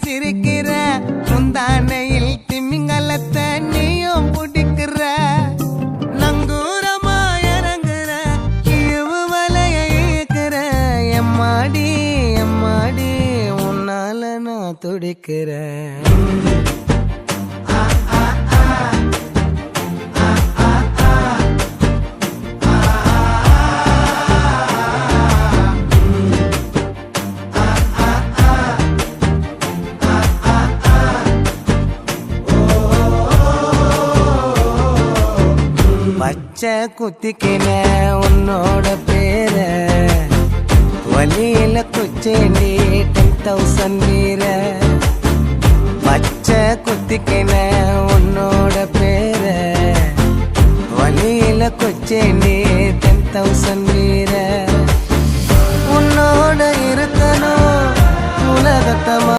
சிரிக்கிற முந்தானையில் திமிங்கலத்தை நீயும் பிடிக்கிற நங்கூரமா இறங்குற இழுவு வலைய இழுக்கிற எம்மாடி எம்மாடி உன்னால நான் துடிக்கிறேன். பச்சை குத்திக்கின உன்னோட பேர வலியில குச்சேண்டி 10,000 வீர. பச்சை குத்திக்கின உன்னோட பேர வலியில குச்சேண்டி 10,000 வீர. உன்னோட இருக்கணும் உலகத்தமா